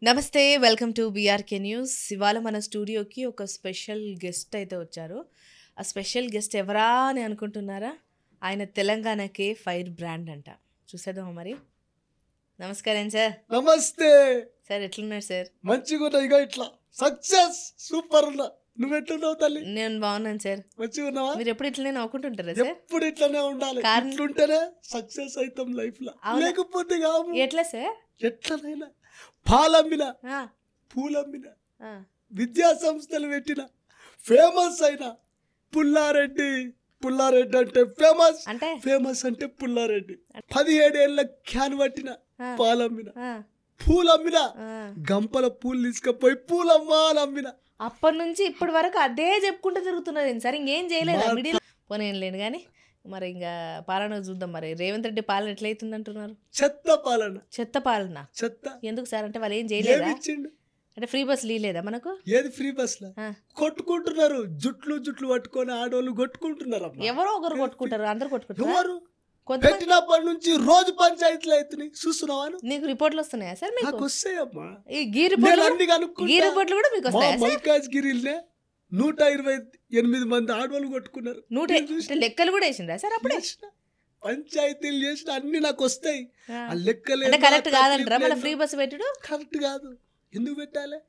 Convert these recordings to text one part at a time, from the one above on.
నమస్తే welcome to BRK news. ఇవాళ మన స్టూడియోకి ఒక స్పెషల్ గెస్ట్ అయితే వచ్చారు. ఆ స్పెషల్ గెస్ట్ ఎవరా అని అనుకుంటున్నారా? ఆయన తెలంగాణకే ఫైర్ బ్రాండ్ అంట. చూసేద్దామా మరి. నమస్కారం సార్. నమస్తే సార్ ఎట్లున్నారు సార్? మంచిగా ఇక ఇట్లా సక్సెస్ సూపర్ ఉన్నా. నువ్వు ఎట్లున్నావు తల్లి? నేను బాగున్నాను సార్. మంచిగా ఉన్నావా? మీరు ఎప్పుడు ఇట్లనే నవ్వుకుంటుంటారా సార్? ఎప్పుడు ఇట్లానే ఉండాలి. ఇట్లుంటేనే సక్సెస్ అవుతాం లైఫ్ లో, లేకపోతే కాము. ఎట్లా సార్? ఎట్లనైనా పాలమ్మిన, పూలమ్మిన, విద్యా సంస్థలు పెట్టిన, ఫేమస్ అయిన పుల్లారెడ్డి. పుల్లారెడ్డి అంటే ఫేమస్, ఫేమస్ అంటే పుల్లారెడ్డి. 17 ఏళ్ళ క్యాన్ పట్టిన, పాలమ్మిన, పూలమ్మిన, గంపల పూలు తీసుకుపోయి పూలమ్మా అని అమ్మిన. అప్పటి నుంచి ఇప్పటి వరకు అదే చెప్పుకుంటూ తిరుగుతున్నది సార్. ఇంకేం చేయలేదు. పోనేం లేను కానీ మరి ఇంకా పాలన చూద్దాం. మరి రేవంత్ రెడ్డి పాలన ఎట్లయితుంది అంటున్నారు? చెత్త పాలన. చెత్త పాలన. చెత్త ఎందుకు సార్? అంటే వాళ్ళు ఏం చేయలేదా? అంటే ఫ్రీ బస్ లేదా మనకు? ఏది ఫ్రీ బస్ లా? కొట్టుకుంటున్నారు, జుట్లు పట్టుకొని ఆడోళ్ళు కొట్టుకుంటున్నారు. ఎవరో ఒకరు కొట్టుకుంటారు, అందరు కొట్టుకుంటారు. పెట్టినప్పటి నుంచి రోజు పంచాయతీలు అవుతున్నాయి. చూస్తున్నావా? నీకు రిపోర్ట్లు వస్తున్నాయా సార్? మీకు వస్తాయమ్మా. ఈ గీ రిపోర్ట్లు కూడా మీకు వస్తాయా? మల్కాజ్గిరిలో 128 మంది ఆడవాళ్ళు కొట్టుకున్నారు. లెక్కలు కూడా వేసిందా సార్? అప్పుడే పంచాయతీలు చేసిన అన్ని నాకు వస్తాయి. ఆ లెక్కలు కరెక్ట్ కాదంటారా? మళ్ళీ ఫ్రీ బస్ పెట్టుడు కరెక్ట్ కాదు. ఎందుకు పెట్టాలి?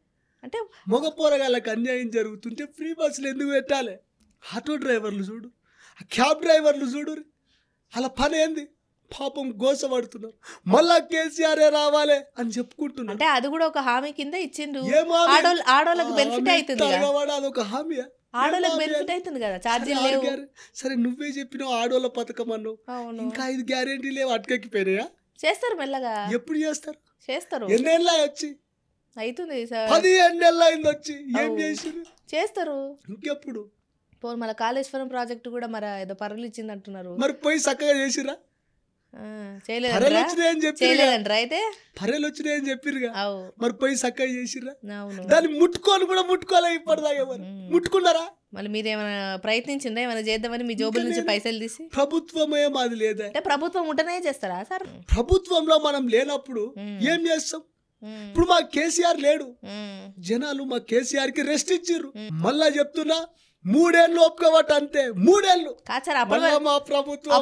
అంటే మగ పోరగాళ్ళకి అన్యాయం జరుగుతుంటే ఫ్రీ బస్సులు ఎందుకు పెట్టాలి? ఆటో డ్రైవర్లు చూడు, క్యాబ్ డ్రైవర్లు చూడు, అలా పని ఏంది? పాపం గోసపడుతున్నారు. మళ్ళా కేసీఆరే రావాలి అని చెప్పుకుంటున్నారు. అంటే అది కూడా ఒక హామీ కింద ఇచ్చిండు. ఆడోళ్ళకి బెనిఫిట్ అవుతుంది. అదొక హామీ. ఆడోళ్ళకి బెనిఫిట్ అవుతుంది కదా, ఛార్జీలు లేవు. సరే నువ్వే చెప్పినావు ఆడోళ్ళ పథకం అన్నావు. ఇంకా 5 గ్యారెంటీ లేవు, అటకెక్కిపోయినాయా? చేస్తారు మెల్లగా. ఎప్పుడు చేస్తారు? చేస్తారు. ఎన్నేళ్ళ వచ్చి అవుతుంది సార్. 17 ఏళ్ళ అయింది వచ్చి. ఏం చేసారు? చేస్తారు. ఇంకెప్పుడు? మన కాళేశ్వరం ప్రాజెక్టు కూడా మరి ఏదో పర్లు ఇచ్చింది అంటున్నారు. మరి పోయి చక్కగా చేసిరా? చేయలేదంటారా? అయితే పర్రెలు వచ్చినాయని చెప్పిరుగా, మరి పోయి చక్కగా చేసిరా? దాన్ని ముట్టుకోలే ఇప్పటిదాకా. ముట్టుకున్నారా? మళ్ళీ మీరేమైనా ప్రయత్నించిందా ఏమైనా చేద్దామని? మీ జోబుల నుంచి పైసలు తీసి? ప్రభుత్వమే మాది లేదా? అంటే ప్రభుత్వం ఉంటేనే చేస్తారా సార్? ప్రభుత్వంలో మనం లేనప్పుడు ఏం చేస్తాం? ఇప్పుడు మా కేసీఆర్ లేడు, జనాలు మా కేసీఆర్ కి రెస్ట్ ఇచ్చిర్రు. మళ్ళా చెప్తున్నా, 3 ఏళ్ళు ఒప్పుకోవట అంతే. 3 ఏళ్ళు మా ప్రభుత్వం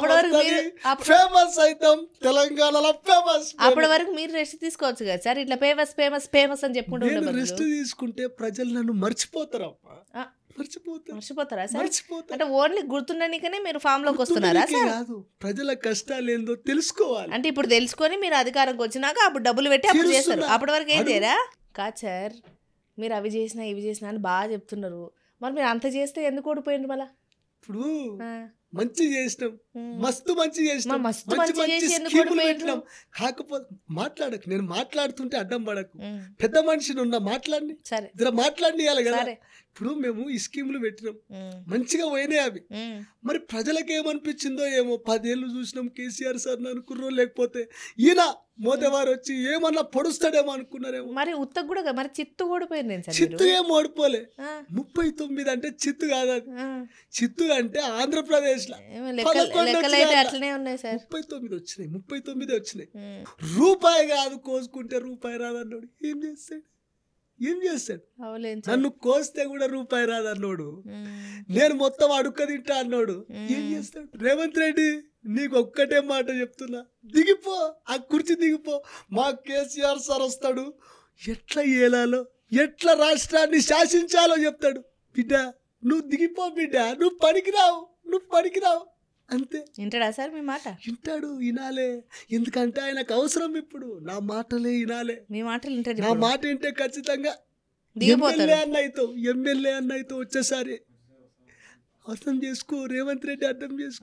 ఫేమస్ అవుతాం, తెలంగాణలో ఫేమస్. అప్పటి వరకు మీరు రెస్ట్ తీసుకోవచ్చు కదా సార్. ఇట్లా ఫేమస్ ఫేమస్ ఫేమస్ అని చెప్పుకుంటూ రెస్ట్ తీసుకుంటే ప్రజలు నన్ను మర్చిపోతారమ్మా. మర్చిపోతారా సార్? అంటే ఓన్లీ గుర్తుండనికనే మీరు ఫామ్ లోకి వస్తున్నారా సార్? కాదు, ప్రజల కష్టాలు ఏందో తెలుసుకోవాలి. అంటే ఇప్పుడు తెలుసుకొని మీరు అధికారంకి వచ్చినాక అప్పుడు డబ్బులు పెట్టి అప్పుడు చేస్తారు. అప్పటి వరకు ఏం చేయరా? కాదు సార్, మీరు అవి చేసినా ఇవి చేసినా అని బాగా చెప్తున్నారు. మరి మీరు అంత చేస్తే ఎందుకు ఓడిపోయింది? మళ్ళా ఇప్పుడు మంచి చేసినాం, మస్తు మంచి చేసినాం, కాకపోతే మాట్లాడకు. నేను మాట్లాడుతుంటే అడ్డం పడకు. పెద్ద మనిషిని ఉన్నా మాట్లాడి మాట్లాడియాలి కదా. ఇప్పుడు మేము ఈ స్కీములు పెట్టినాం, మంచిగా పోయినాయి అవి. మరి ప్రజలకు ఏమనిపించిందో ఏమో. 10 ఏళ్ళు చూసినాం కేసీఆర్ సార్ అనుకుర్రో, లేకపోతే ఈయన మోదేవారు వచ్చి ఏమన్నా పొడుస్తాడేమో అనుకున్నారేమో. మరి ఉత్తకు కూడా మరి చిత్తు ఓడిపోయింది. చిత్తు ఏం ఓడిపోలే. 39 అంటే చిత్తు కాదు, అది చిత్తు అంటే ఆంధ్రప్రదేశ్ లో 39 వచ్చినాయి. 39 వచ్చినాయి. రూపాయి కాదు, కోసుకుంటే రూపాయి రాదన్నాడు. ఏం చేస్తాడు? నన్ను కోస్తే కూడా రూపాయి రాదన్నాడు. నేను మొత్తం అడుక్క తింటా అన్నాడు. ఏం చేస్తాడు? రేవంత్ రెడ్డి నీకు ఒక్కటే మాట చెప్తున్నా, దిగిపో, ఆ కుర్చీ దిగిపో. మా కేసీఆర్ సార్ వస్తాడు, ఎట్లా ఏలాలో, ఎట్లా రాష్ట్రాన్ని శాసించాలో చెప్తాడు. బిడ్డ నువ్వు దిగిపో, బిడ్డ నువ్వు పనికిరావు అంతే. వింటాడా సార్ మీ మాట? వింటాడు, వినాలే. ఎందుకంటే ఆయనకు అవసరం ఇప్పుడు నా మాటలే వినాలే. మీ మాటలు వింటాడు. నా మాట వింటే ఖచ్చితంగా ఎమ్మెల్యే అన్న అవుతావు వచ్చేసారి. అర్థం చేసుకో రేవంత్ రెడ్డి, అర్థం చేసుకో.